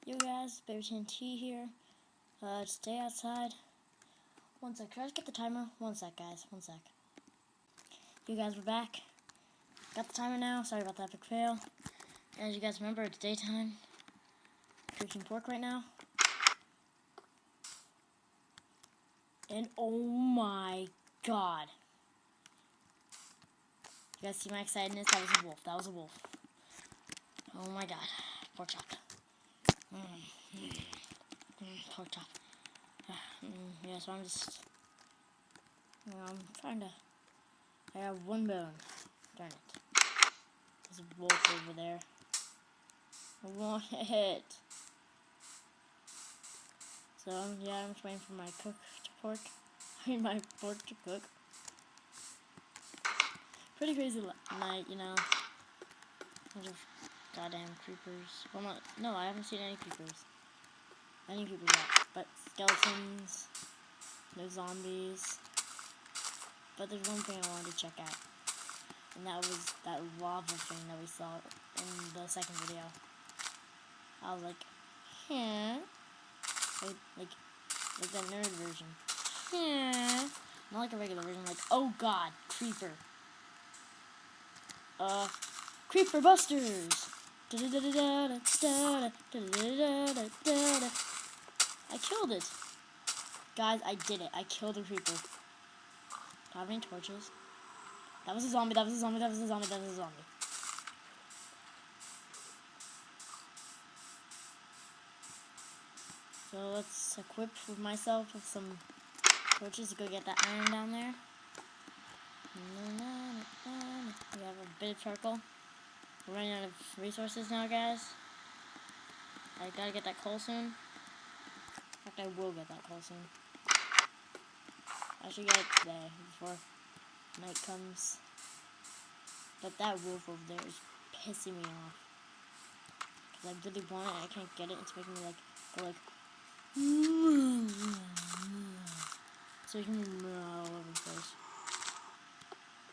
Yo guys, BabyTNT here. Stay outside. One sec, can I just get the timer? One sec guys, one sec. You guys, we're back. Got the timer now, sorry about that big fail. As you guys remember, it's daytime. Cooking pork right now. And oh my god. You guys see my excitedness? That was a wolf, that was a wolf. Oh my god, pork chop. Pork chop. Yeah, so I'm just, I'm trying to, I have one bone. Darn it. There's a wolf over there. I want it. So, yeah, I'm just waiting for my pork to cook. Pretty crazy night, you know. Bunch of goddamn creepers. Well, no, I haven't seen any creepers. Any creepers yet, but skeletons, no zombies. But there's one thing I wanted to check out, and that was that lava thing that we saw in the second video. I was like, like that nerd version. Not like a regular version, like, oh god, creeper. Creeper busters! I killed it! Guys, I did it. I killed a creeper. Do I have any torches? That was a zombie, that was a zombie, that was a zombie, that was a zombie. So let's equip with myself with some torches to go get that iron down there. We have a bit of charcoal. We're running out of resources now, guys. I gotta get that coal soon. In fact, I will get that coal soon. I should get it today before night comes. But that wolf over there is pissing me off. Because I really want it and I can't get it. It's making me go like so making me all over the place.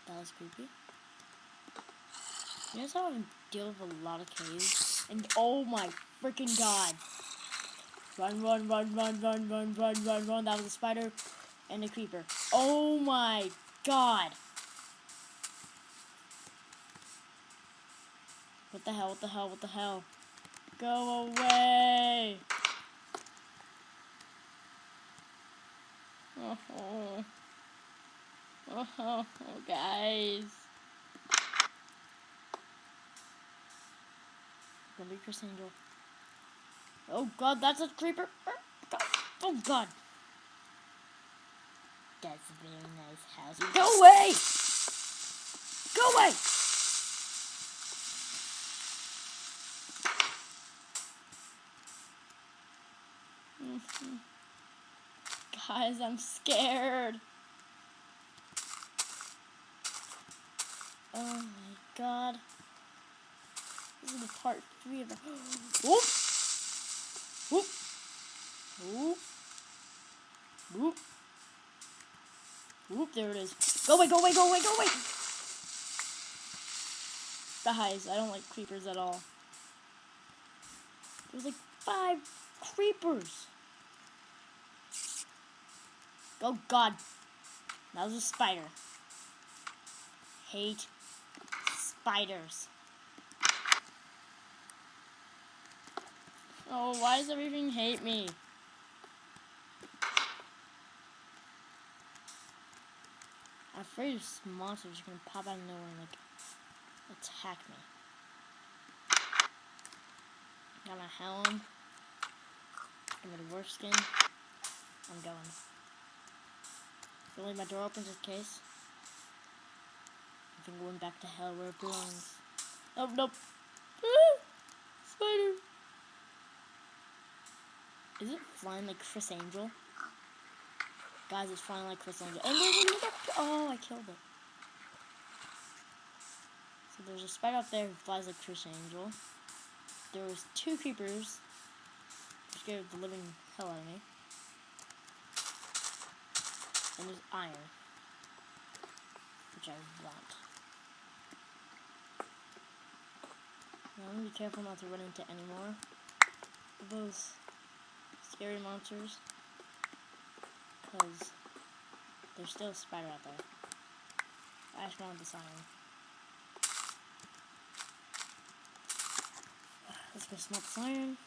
That was creepy. You guys how I deal with a lot of caves? And oh my freaking god. Run. That was a spider and a creeper. Oh my god. What the hell? Go away. Oh, guys. Gonna be Chris Angel. Oh god, that's a creeper. Oh god. That's a very nice house. Go away! Go away! Guys, I'm scared. Oh my god. This is the part 3 of the whoop! Whoop! Whoop! Whoop! Whoop, there it is. Go away! Guys, I don't like creepers at all. There's like 5 creepers. Oh god. That was a spider. Hate spiders. Oh, why does everything hate me? I'm afraid of monsters are gonna pop out of nowhere and attack me. Got my helm. Got my dwarf skin. I'm going. Gonna leave my door open just in case. I think going back to hell where it belongs. Oh, nope. Spider. Is it flying like Chris Angel? Guys, it's flying like Chris Angel. And oh, I killed it. So there's a spider up there who flies like Chris Angel. There was 2 creepers, which scared the living hell out of me. And there's iron, which I want. Now I'm gonna be careful not to run into any more. those scary monsters, because there's still a spider out there. I just wanted this iron. Let's go smelt this iron.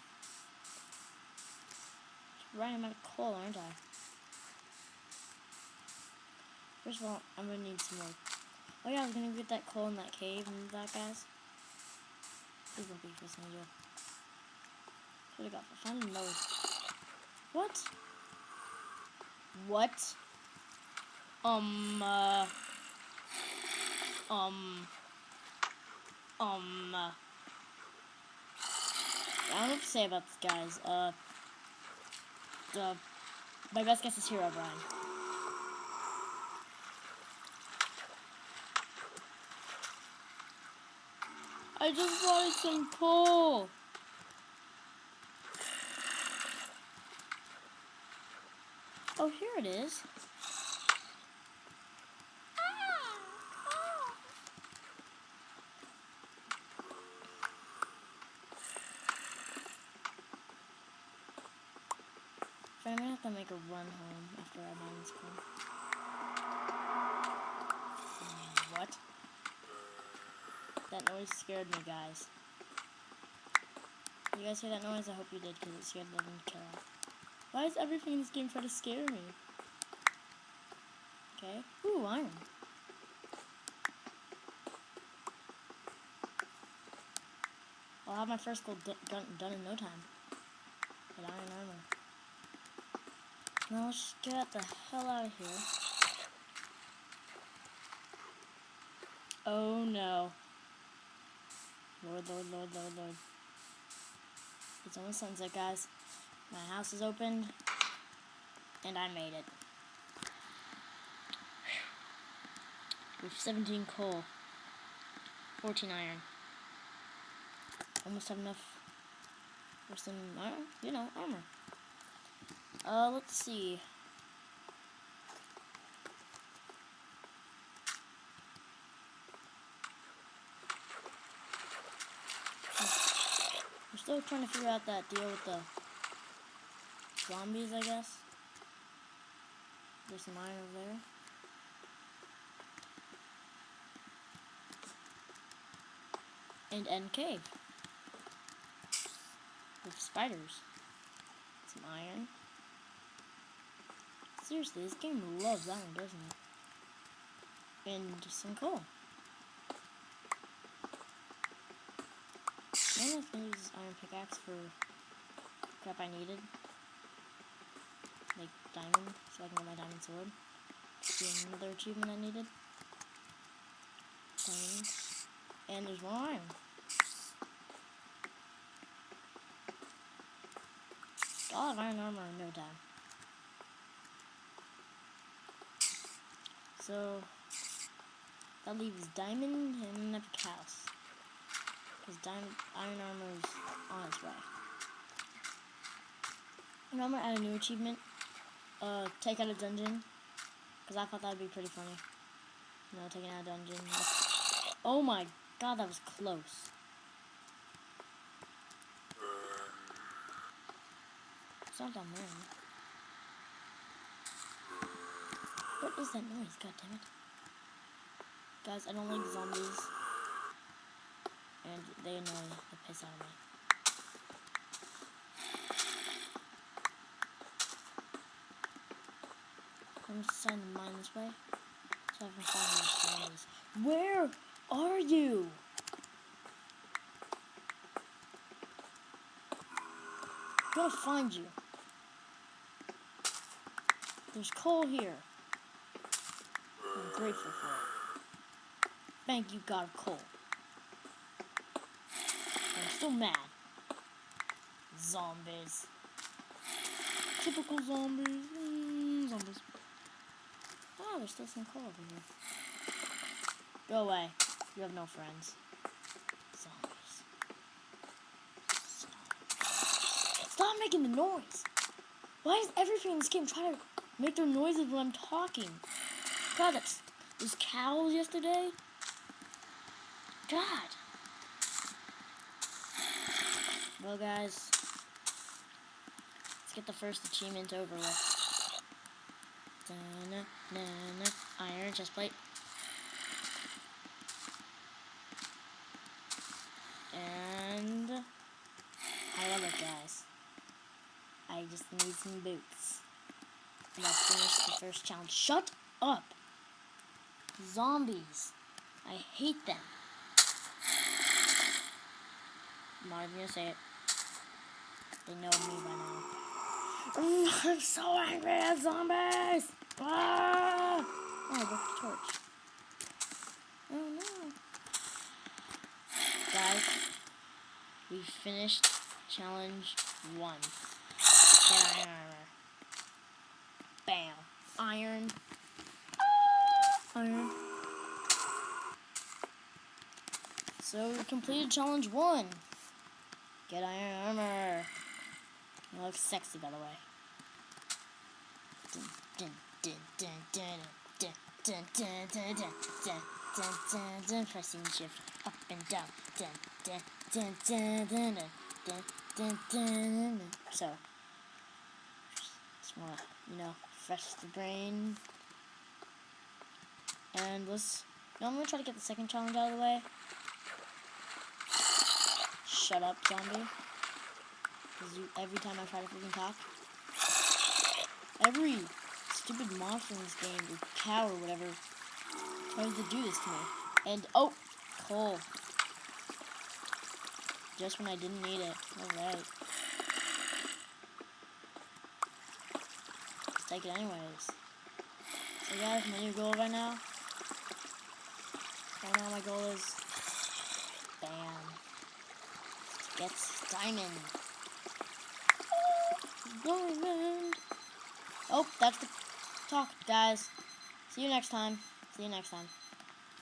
Right, I'm out of coal, aren't I? First of all, I'm gonna need some more. Oh yeah, I was gonna get that coal in that cave and that, guys. Please don't be first angel. Should've got found another. What? What? I don't know what to say about this, guys. My best guess is Hero Brian. I just wanted some coal. Oh, here it is. I'm gonna have to make a run home after I mine this coal. What? That noise scared me, guys. You guys hear that noise? I hope you did, because it scared the living killer. Why is everything in this game trying to scare me? Okay. Ooh, iron. I'll have my first goal done in no time. Get iron armor. Now let's just get the hell out of here. Oh no. Lord, Lord, Lord, Lord, Lord. It's almost sunset, guys. My house is opened. And I made it. With 17 coal. 14 iron. Almost have enough for some, armor. Let's see. We're still trying to figure out that deal with the zombies, I guess. There's some iron over there. And end cave. With spiders. Some iron. Seriously, this game loves iron, doesn't it? And just some coal. I'm gonna use this iron pickaxe for crap I needed. Like diamond, so I can get my diamond sword. See another achievement I needed. Diamond. And there's more iron. I'll have iron armor in no time. So, that leaves diamond and an epic house. Because iron armor is on its way. And I'm going to add a new achievement. Take out a dungeon. Because I thought that would be pretty funny. Taking out a dungeon. Oh my god, that was close. It's not down there. What is that noise? God damn it. Guys, I don't like zombies. And they annoy the piss out of me. I'm just trying to mine this way. So I can find these zombies. Where are you? I'm gonna find you. There's coal here. I'm grateful for it. Thank you, God of Coal. I'm still mad. Zombies. Typical zombies. Zombies. Oh, there's still some coal over here. Go away. You have no friends. Zombies. Stop making the noise. Why is everything in this game trying to make their noises when I'm talking? God, those cows yesterday. God. Well, guys, get the first achievement over with. Iron chest plate. And I love it, guys. I just need some boots. And I finished the first challenge. Shut up! Zombies. I hate them. I'm not even gonna say it. They know me by now. Oh, I'm so angry at zombies! Ah! Oh, I broke the torch. Oh no. Guys, we finished challenge 1. Get iron armor. Bam. Iron. Iron. So we completed challenge 1. Get iron armor. It looks sexy, by the way. Pressing shift up and down. So, just wanna, refresh the brain. And I'm gonna try to get the second challenge out of the way. Shut up, zombie. Because every time I try to freaking talk, every stupid monster in this game, or cow or whatever, tries to do this to me. And, oh, coal. Just when I didn't need it. Alright. Let's take it anyways. So guys, my new goal right now my goal is, bam, get diamond. Diamond. Oh, that's the talk, guys. See you next time.